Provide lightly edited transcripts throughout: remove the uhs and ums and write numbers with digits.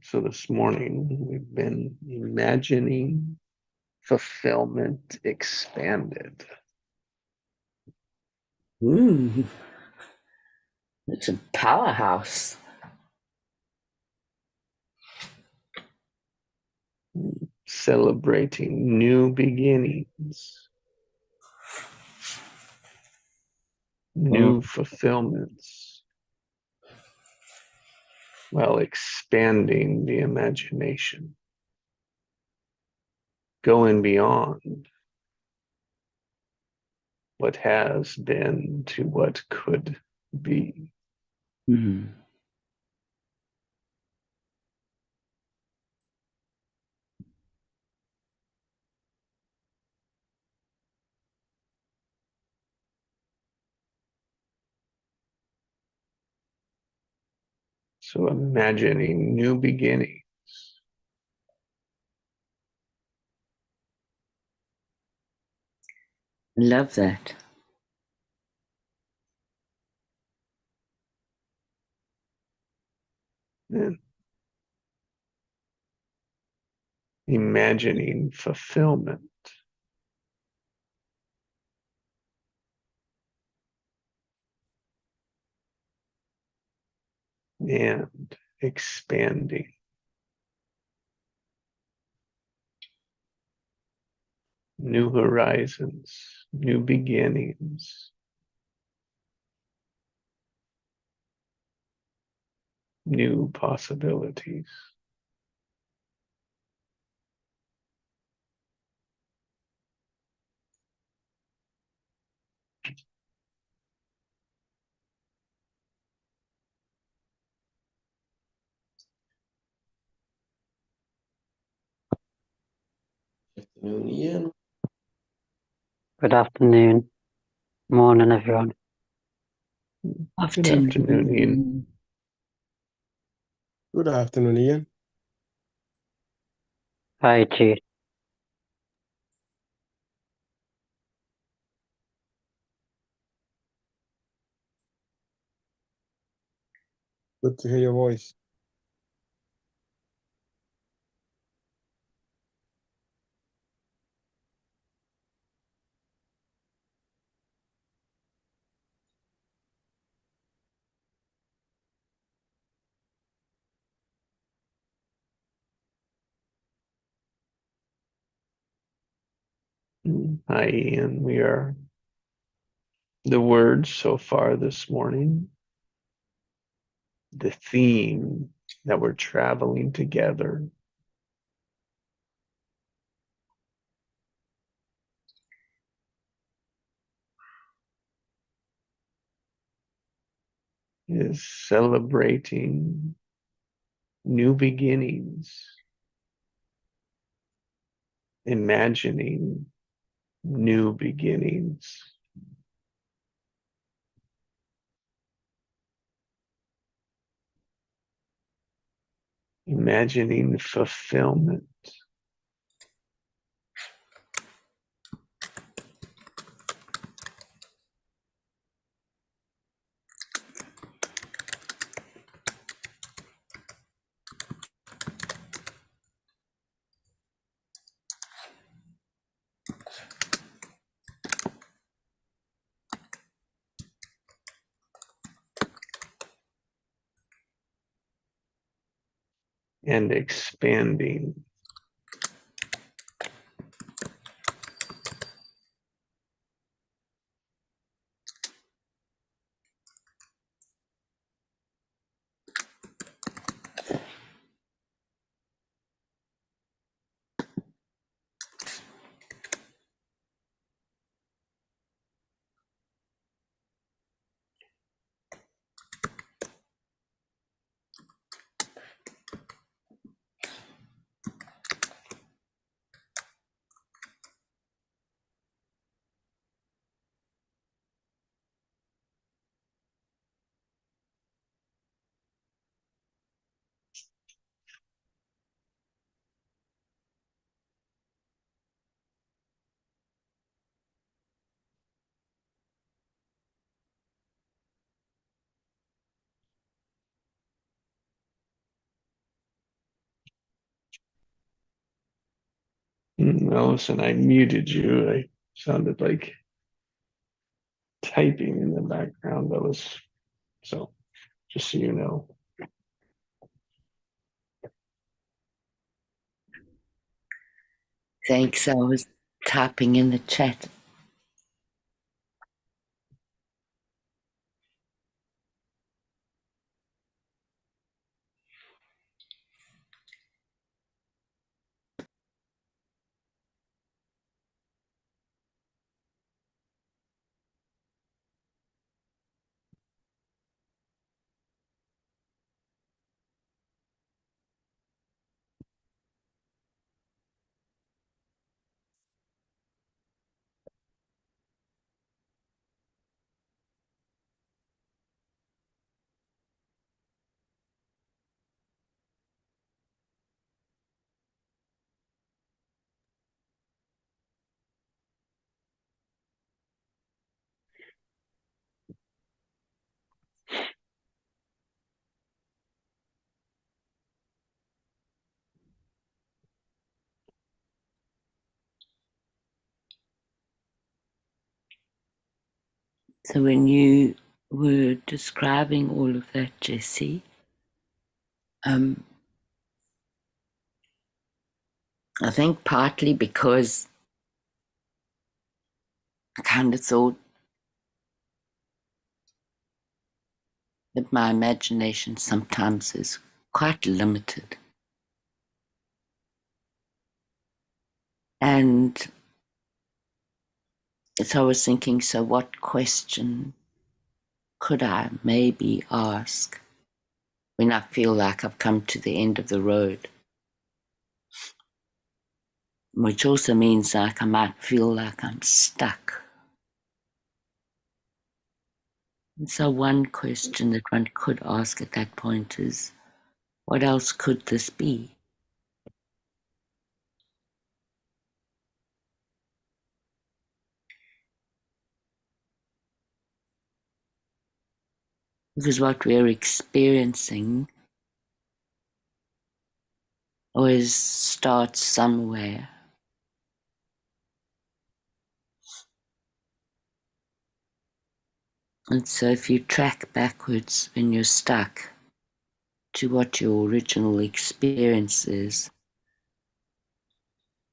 So this morning we've been imagining fulfillment expanded. Ooh, it's a powerhouse. Celebrating new beginnings, new fulfillments, while expanding the imagination, going beyond what has been to what could be. Mm. So imagining new beginnings, Love that. and imagining fulfillment and expanding. New horizons, new beginnings, new possibilities. Afternoon, Ian. Good afternoon. Morning, everyone. Good afternoon, Ian. Good afternoon, Ian. Hi, Jude. Good to hear your voice. Hi, Ian. We are the words so far this morning, the theme that we're traveling together is celebrating new beginnings, imagining new beginnings. Imagining fulfillment. And expanding. mouse and I muted you. I sounded like typing in the background. That was so, just so you know. Thanks. I was typing in the chat. So when you were describing all of that, Jesse, I think partly because I kind of thought that my imagination sometimes is quite limited. And so I was thinking, so what question could I maybe ask when I feel like I've come to the end of the road? Which also means like I might feel like I'm stuck. And so one question that one could ask at that point is, what else could this be? Because what we're experiencing always starts somewhere. And so if you track backwards when you're stuck to what your original experience is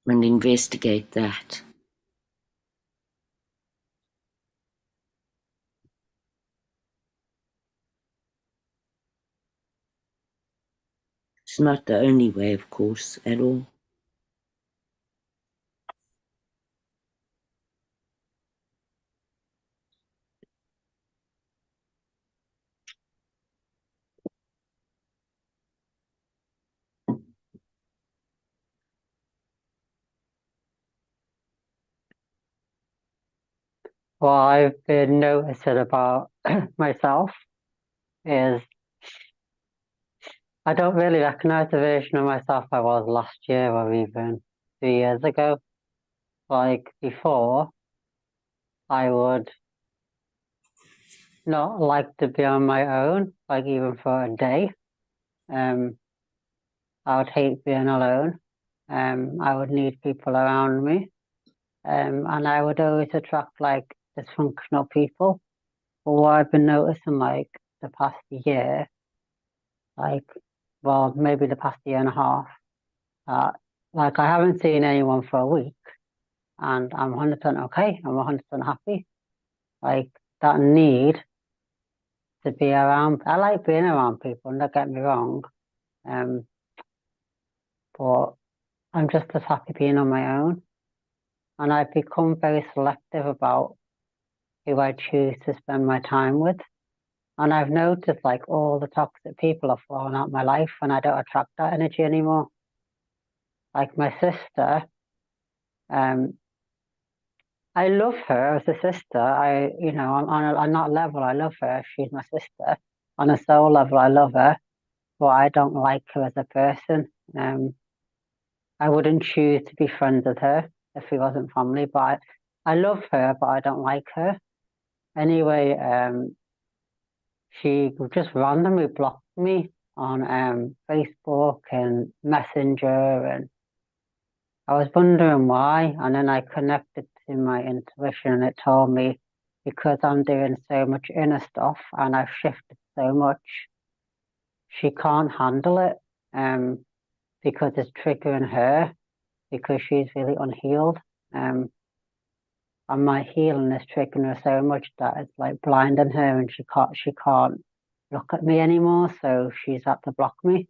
and investigate that, it's not the only way, of course, at all. What I've been noticing about myself is I don't really recognize the version of myself I was last year or even 2 years ago. Like before, I would not like to be on my own, like even for a day. I would hate being alone. I would need people around me. And I would always attract like dysfunctional people. But what I've been noticing like the past year, like, well, maybe the past year and a half, like I haven't seen anyone for a week and I'm 100% okay. I'm 100% happy. Like that need to be around, I like being around people, don't get me wrong. But I'm just as happy being on my own. And I've become very selective about who I choose to spend my time with. And I've noticed like all the toxic people have fallen out of my life and I don't attract that energy anymore. Like my sister, I love her as a sister. On that level, I love her. She's my sister. On a soul level, I love her, but I don't like her as a person. I wouldn't choose to be friends with her if we wasn't family, but I love her, but I don't like her. Anyway, she just randomly blocked me on Facebook and Messenger, and I was wondering why, and then I connected to my intuition, and it told me because I'm doing so much inner stuff and I've shifted so much, she can't handle it, because it's triggering her because she's really unhealed, and my healing is triggering her so much that it's like blinding her, and she can't look at me anymore. So she's had to block me.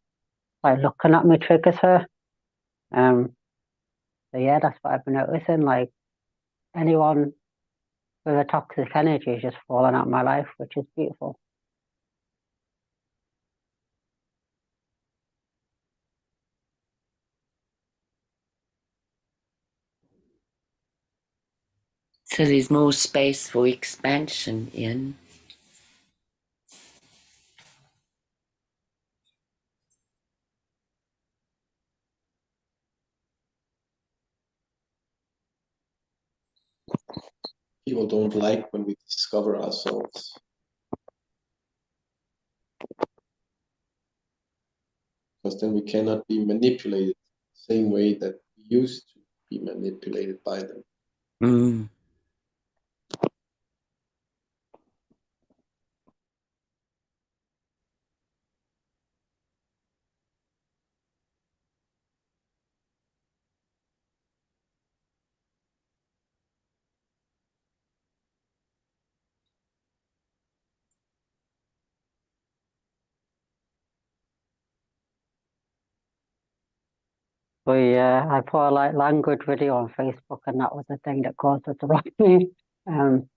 Like looking at me triggers her. So yeah, that's what I've been noticing. Like anyone with a toxic energy is just falling out of my life, which is beautiful. So there's more space for expansion, Ian. People don't like when we discover ourselves. Because then we cannot be manipulated the same way that we used to be manipulated by them. Mm. But yeah, I put a like language video on Facebook, and that was the thing that caused her to block me. And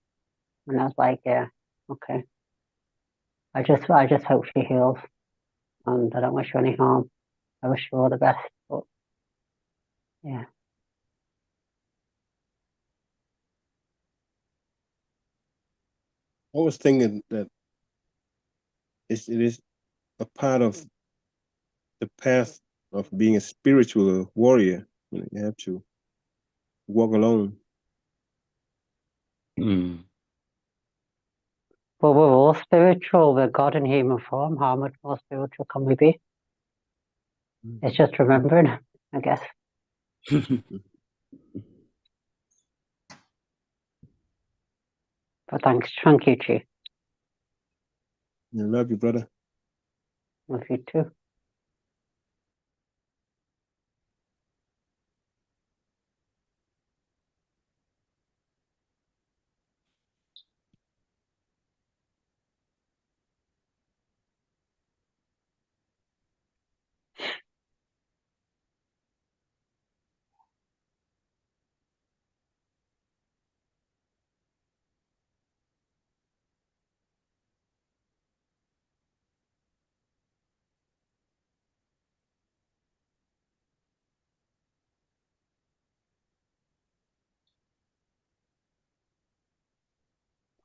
I was like, yeah, okay. I just hope she heals, and I don't wish her any harm. I wish her all the best. But yeah. I was thinking that it is a part of the path of being a spiritual warrior. You have to walk alone. Mm. But we're all spiritual. We're God in human form. How much more spiritual can we be? It's just remembering, I guess. But thanks. Thank you, Chi. I love you, brother. Love you too.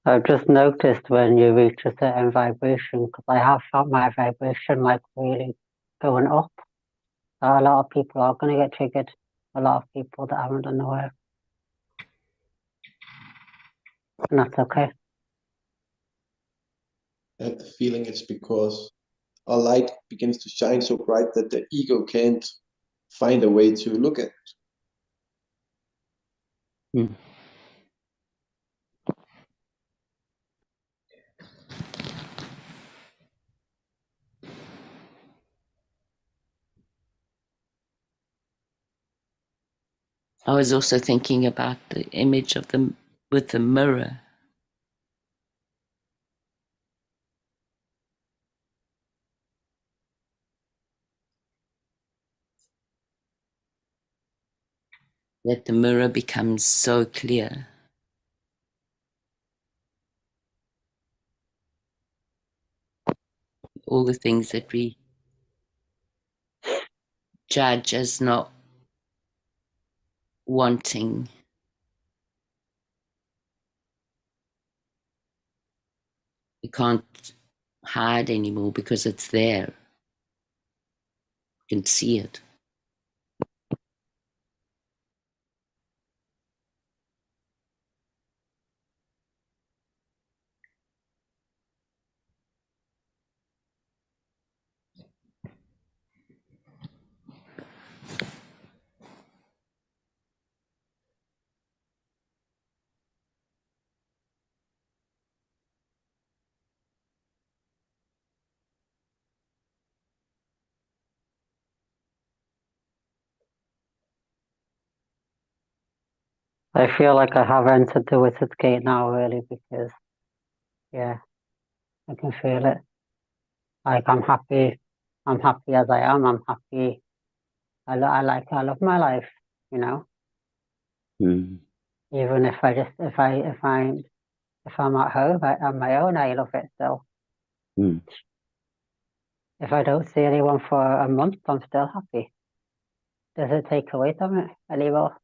I've just noticed when you reach a certain vibration, because I have felt my vibration like really going up. So a lot of people are going to get triggered. A lot of people that haven't done the work. And that's okay. I have the feeling it's because our light begins to shine so bright that the ego can't find a way to look at it. Mm. I was also thinking about the image of them with the mirror. That the mirror becomes so clear. All the things that we judge as not wanting. We can't hide anymore because it's there. You can see it. I feel like I have entered the wizard's gate now, really, because yeah, I can feel it. Like I'm happy. I'm happy as I am. I'm happy. I love my life. You know, Mm. even if I just if I'm at home on my own, I love it still. Mm. If I don't see anyone for a month, I'm still happy. Does it take away from it anymore?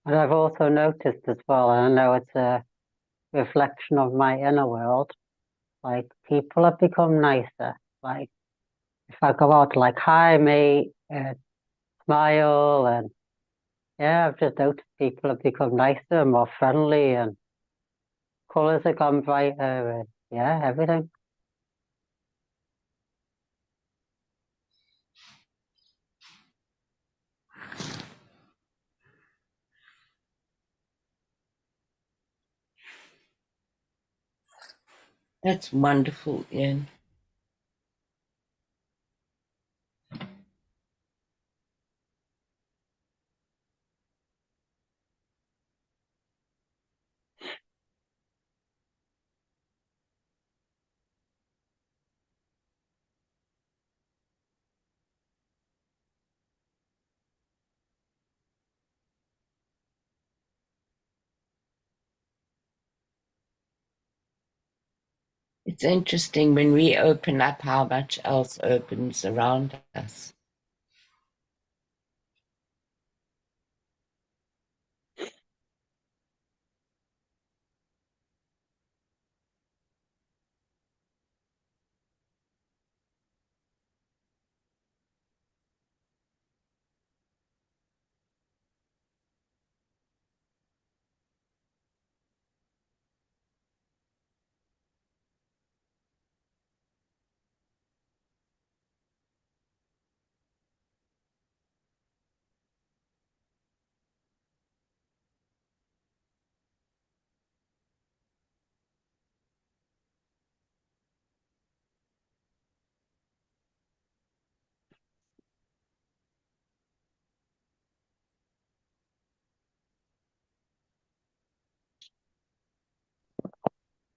And I've also noticed as well, and I know it's a reflection of my inner world, like people have become nicer. Like if I go out, like, hi, mate, smile, and yeah, I've just noticed people have become nicer and more friendly, and colours have gone brighter, and yeah, everything. That's wonderful, Ian. It's interesting when we open up how much else opens around us.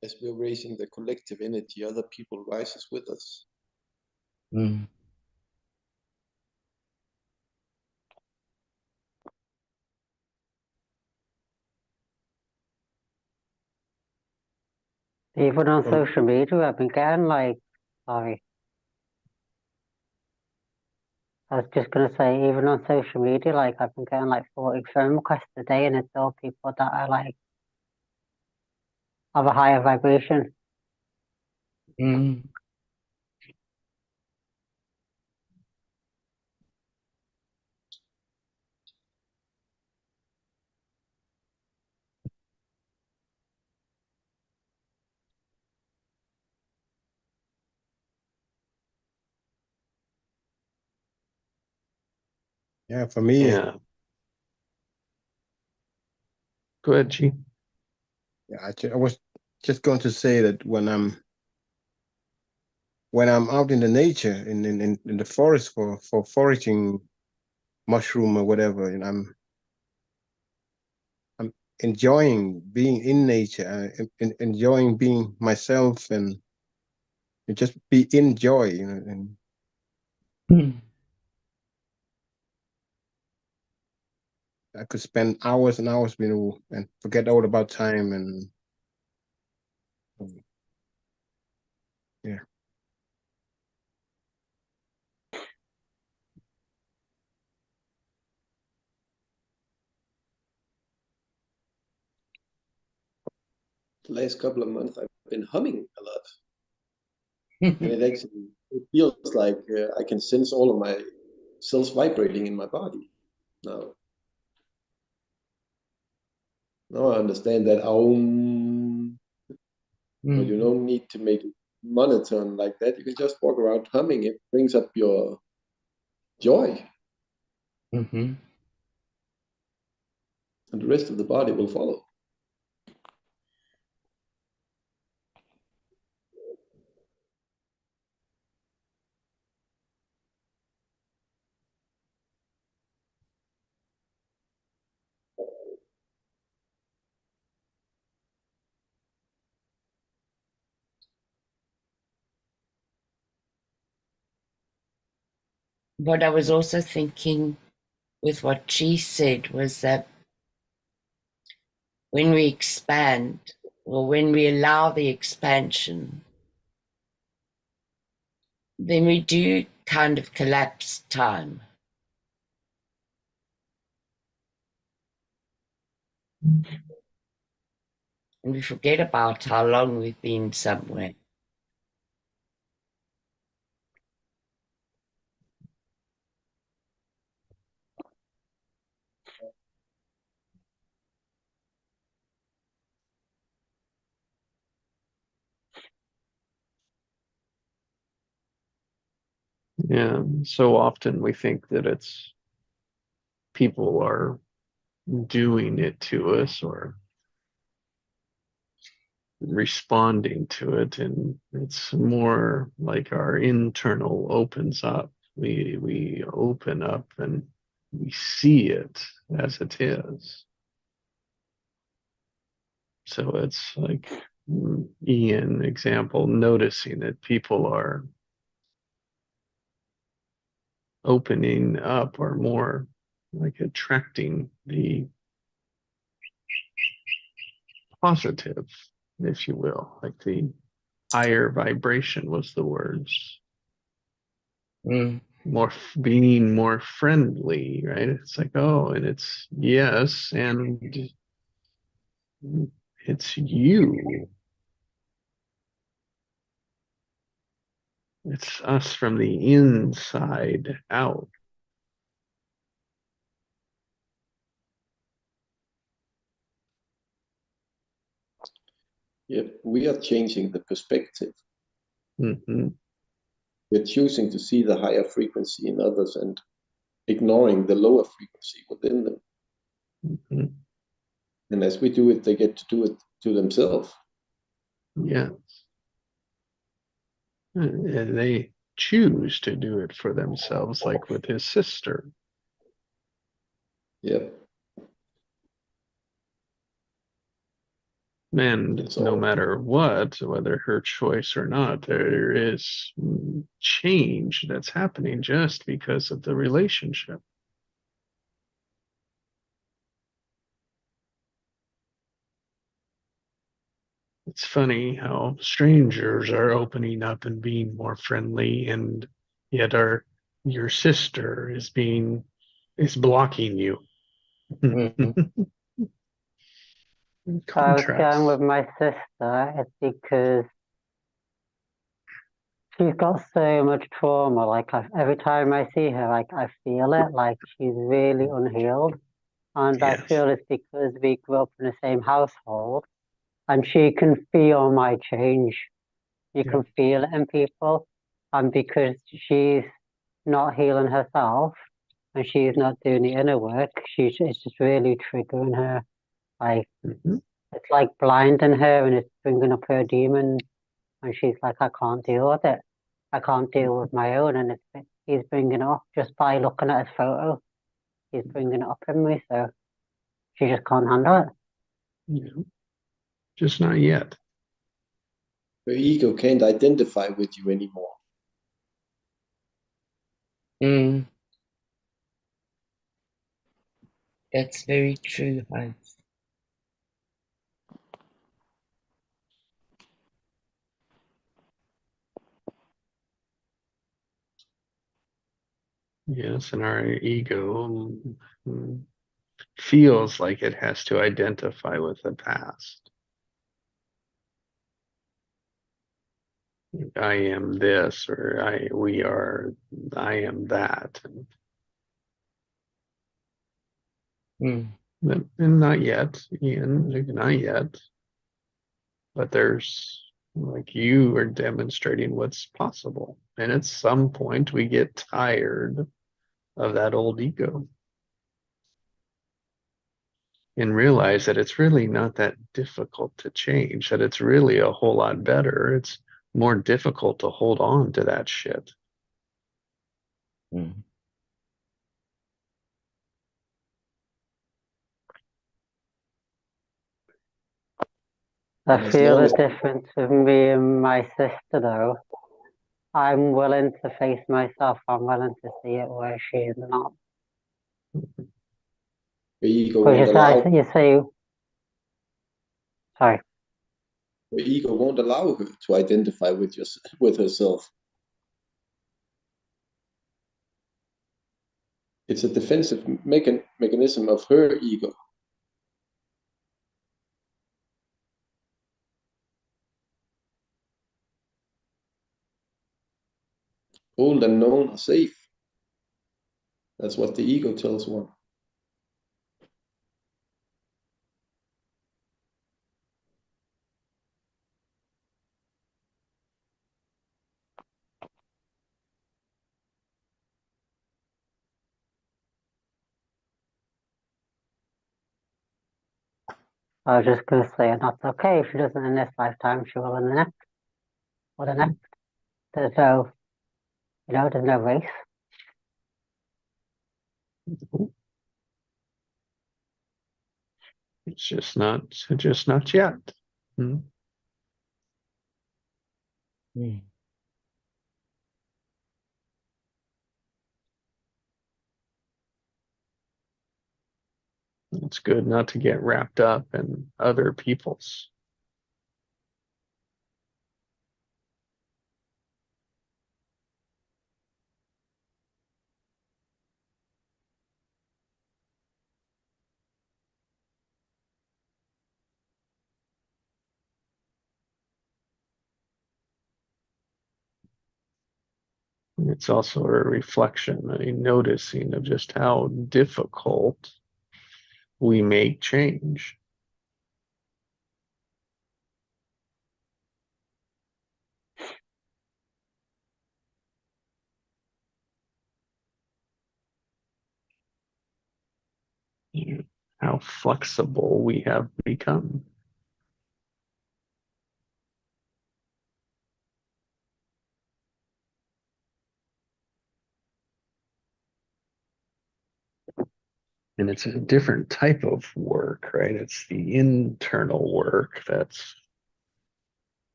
As we're raising the collective energy, other people rises with us. Mm. Even on Um, social media, I've been getting like, sorry, I was just gonna say, even on social media, like I've been getting like 40 phone requests a day, and it's all people that are like of a higher vibration. Mm. Yeah, for me, Yeah. Go ahead, Chi. yeah, I was just going to say that when I'm out in the nature, in the forest for foraging mushroom or whatever, and I'm enjoying being in nature, enjoying being myself, and just be in joy, and Mm. I could spend hours and hours, and forget all about time, and yeah. The last couple of months, I've been humming a lot, and it feels like I can sense all of my cells vibrating in my body now. Now I understand that you Mm. don't need to make it monotone like that. You can just walk around humming. It brings up your joy, Mm-hmm. and the rest of the body will follow. What I was also thinking with what she said was that when we expand, or when we allow the expansion, then we do kind of collapse time. And we forget about how long we've been somewhere. Yeah. So often we think that it's people are doing it to us or responding to it, and it's more like our internal opens up. We open up and we see it as it is. So it's like Ian example, noticing that people are opening up or more like attracting the positive, if you will, like the higher vibration was the words. Mm. Being more friendly, right? It's like, oh, and it's yes, and it's you. It's us from the inside out. Yep, we are changing the perspective. Mm-hmm. We're choosing to see the higher frequency in others and ignoring the lower frequency within them. Mm-hmm. And as we do it, they get to do it to themselves. Yes. And they choose to do it for themselves, like with his sister. Yep. And It's no all. matter what, whether her choice or not, there is change that's happening just because of the relationship. It's funny how strangers are opening up and being more friendly, and yet your sister is blocking you. Mm. I was going with Contrast. my sister. It's because she's got so much trauma. Like every time I see her, like I feel it. Like she's really unhealed, and I Yes. feel it's because we grew up in the same household, and she can feel my change. You Yeah. can feel it in people, and because she's not healing herself and she's not doing the inner work, it's just really triggering her. Like Mhm. it's like blinding her, and it's bringing up her demons, and she's like, I can't deal with it. I can't deal with my own, and he's bringing it up just by looking at his photo. He's bringing it up in me, so she just can't handle it. Yeah. Just not yet. Your ego can't identify with you anymore. Mm. That's very true, Hans. Yes, and our ego feels like it has to identify with the past. I am this, or I am that. Mm. And not yet, Ian, not yet. But there's, like, you are demonstrating what's possible. And at some point, we get tired of that old ego and realize that it's really not that difficult to change, that it's really a whole lot better. It's more difficult to hold on to that shit. Mm. I And as feel long the as difference with me and my sister, though. I'm willing to face myself. I'm willing to see it where she is not. your ego Because won't allow you say, sorry, your ego won't allow her to identify with herself. It's a defensive mechanism of her ego. Old and known are safe. That's what the ego tells one. I was just going to say that's okay. If she doesn't in this lifetime, she will in the next or the next. There's no, there's no race. It's just not yet. Hmm? Mm. It's good not to get wrapped up in other people's. It's also a reflection, a noticing of just how difficult we make change. How flexible we have become. And it's a different type of work, right? It's the internal work that's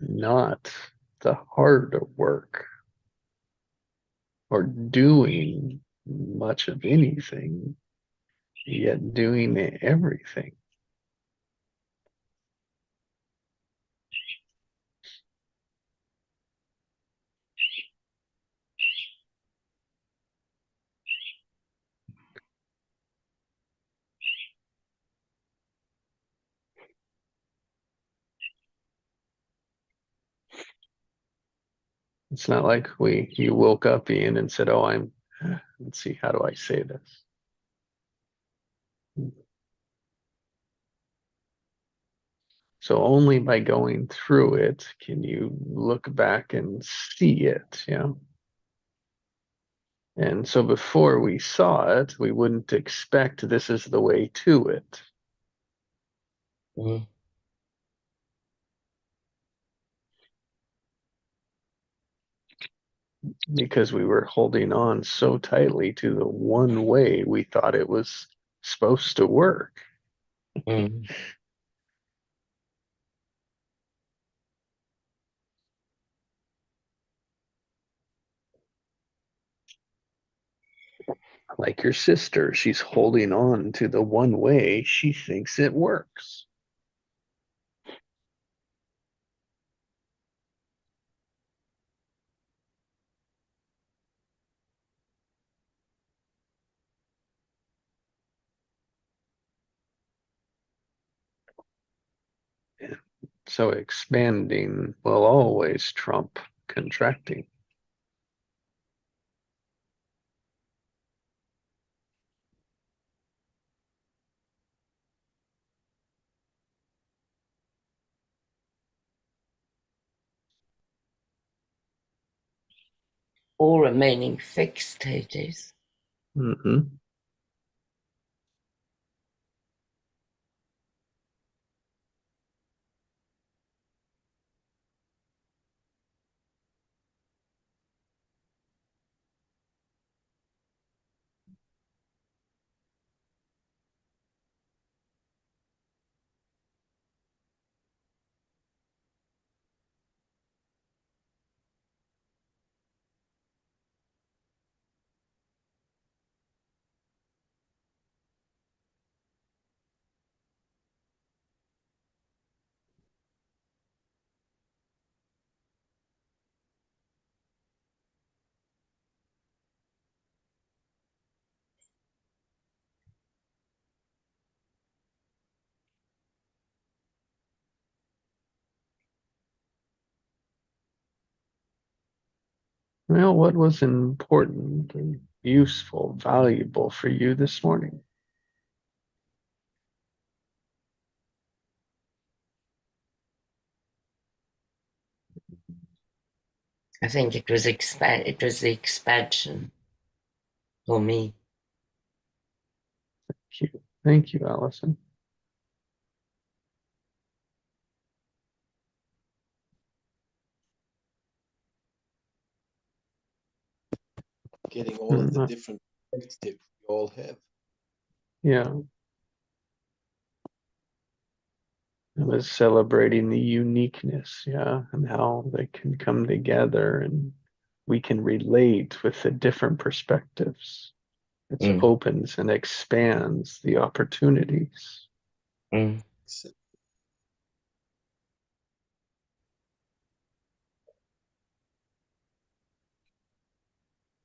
not the hard work or doing much of anything, yet doing everything. It's not like you woke up, Ian, and said, "Oh, let's see, how do I say this?" So only by going through it can you look back and see it, yeah. And so before we saw it, we wouldn't expect this is the way to it. Mm. Because we were holding on so tightly to the one way we thought it was supposed to work. Mm. Like your sister, she's holding on to the one way she thinks it works. So expanding will always trump contracting. Or remaining fixed, Hades. Mm-hmm. Well, what was important and useful, valuable for you this morning? I think it was it was the expansion for me. Thank you, Allison. Getting all of the different perspectives we all have. Yeah. It was celebrating the uniqueness, yeah, and how they can come together and we can relate with the different perspectives. It opens and expands the opportunities. Mm.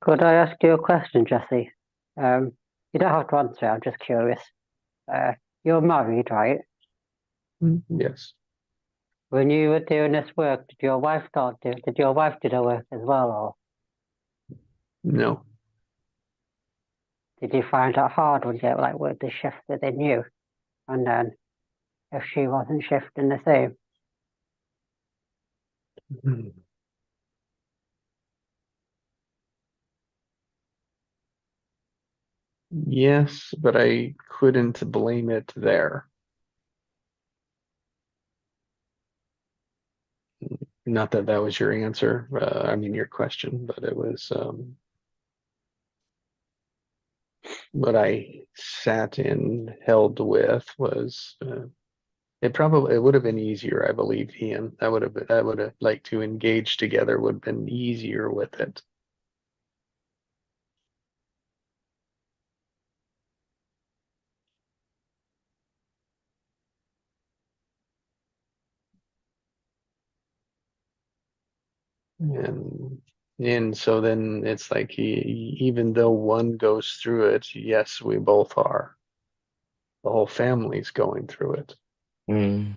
Could I ask you a question, Jesse? You don't have to answer, I'm just curious. You're married, right? Yes. When you were doing this work, did your wife do the work as well, or No. did you find it hard when you like worked the shift within you, and then if she wasn't shifting the same? Yes, but I couldn't blame it there. Not that that was your answer, I mean your question, but it was what I sat and held with was it would have been easier, I believe, Ian. That would have like to engage together would have been easier with it. And so then it's like even though one goes through it, yes, we both are. The whole family's going through it. Mm.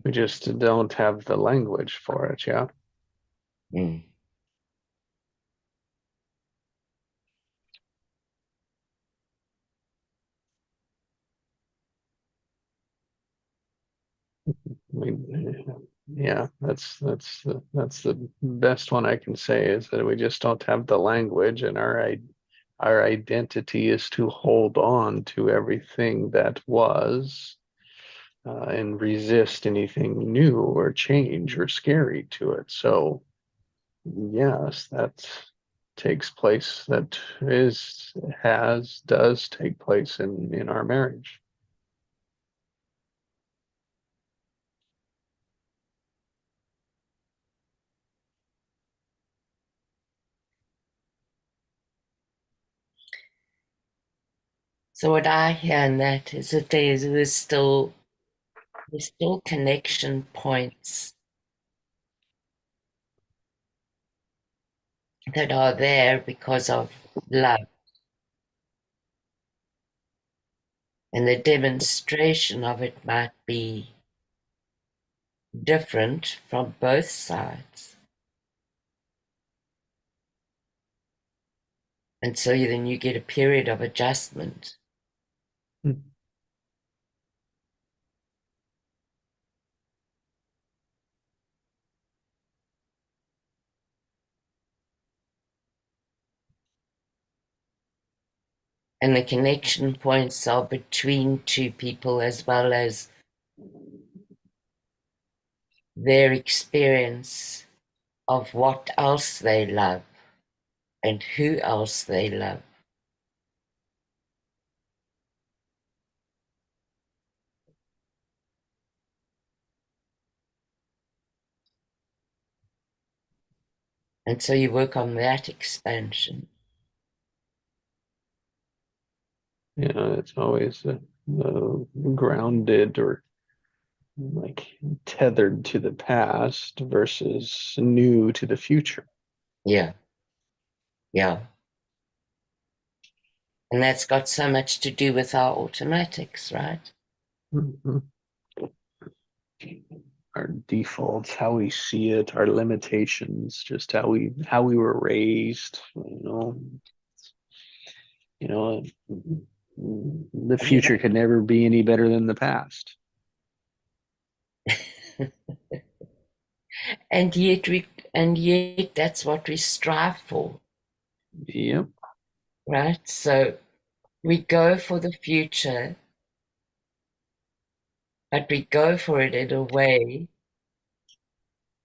We just don't have the language for it, yeah. Mm. We, yeah, that's the best one I can say is that we just don't have the language, and our identity is to hold on to everything that was and resist anything new or change or scary to it. So yes, that takes place. That does take place in our marriage. So what I hear in that is that there's still connection points that are there because of love. And the demonstration of it might be different from both sides. And so then you get a period of adjustment. Hmm. And the connection points are between two people as well as their experience of what else they love and who else they love. And so you work on that expansion. Yeah, it's always grounded or like tethered to the past versus new to the future. Yeah. Yeah. And that's got so much to do with our automatics, right? Mhm. Our defaults, how we see it, our limitations, just how we were raised, you know, the future could never be any better than the past. And yet that's what we strive for, Yep. right? So we go for the future, but we go for it in a way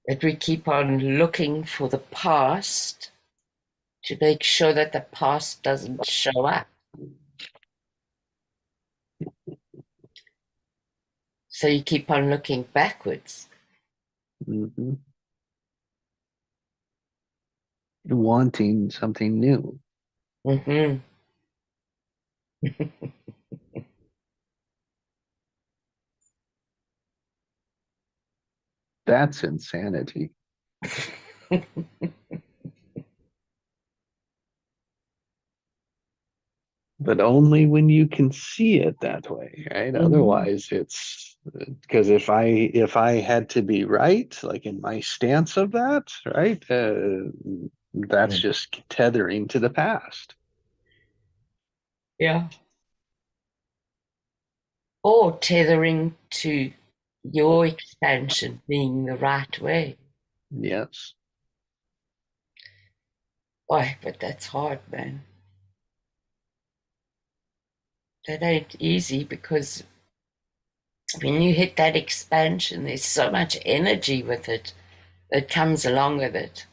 that we keep on looking for the past to make sure that the past doesn't show up. So you keep on looking backwards. Mm-hmm. Wanting something new. Mm-hmm. That's insanity. but only when you can see it that way, right? Mhm. Otherwise, it's because if I had to be right, like in my stance of that, right, that's just tethering to the past. Yeah. Or tethering to your expansion being the right way. Yes. Boy, but that's hard, man. That ain't easy because when you hit that expansion, there's so much energy with it that comes along with it.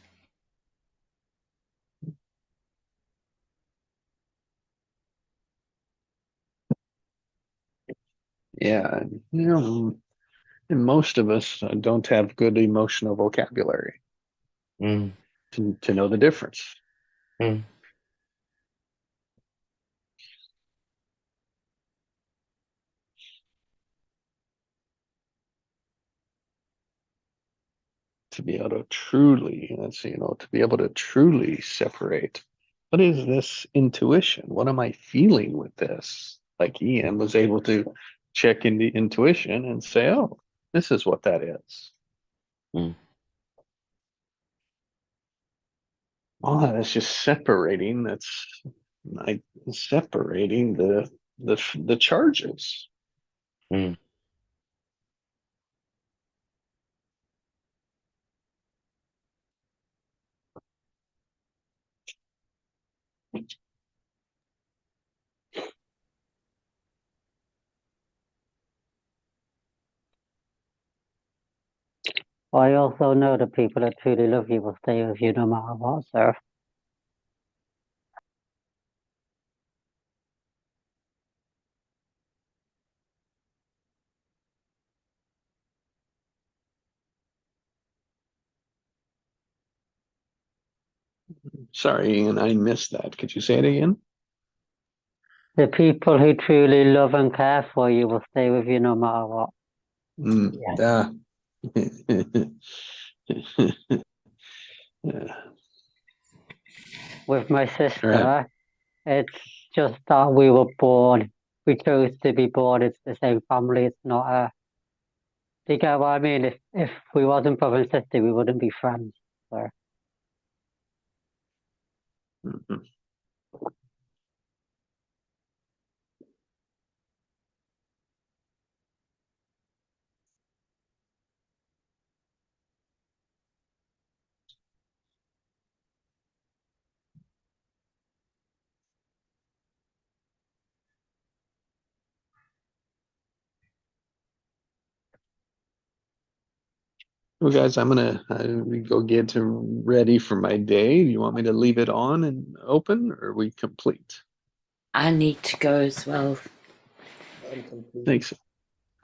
Yeah. And most of us don't have good emotional vocabulary to know the difference. Mm. To be able to truly, to be able to truly separate. What is this intuition? What am I feeling with this? Like Ian was able to check into intuition and say, oh, this is what that is. Mm. All that is just separating. That's like separating the charges. Mm. I also know the people that truly love you will stay with you no matter what, sir. Sorry, Ian, I missed that. Could you say it again? The people who truly love and care for you will stay with you no matter what. Yeah. Yeah. With my sister, Right. it's just that we were born. We chose to be born. It's the same family. It's not a. Do you get what I mean? If we wasn't brother and sister, we wouldn't be friends. So. Mhm. Well, guys, I'm gonna go get ready for my day. Do you want me to leave it on and open, or are we complete? I need to go as well. I'm complete. Thanks.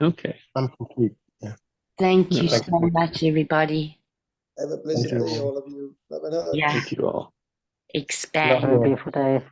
Okay. I'm complete. Yeah. Thank you Yeah. so much, everybody. Have a blessed you. day, all of you. Bye bye. Yeah, Thank you all. expand. Have a beautiful day.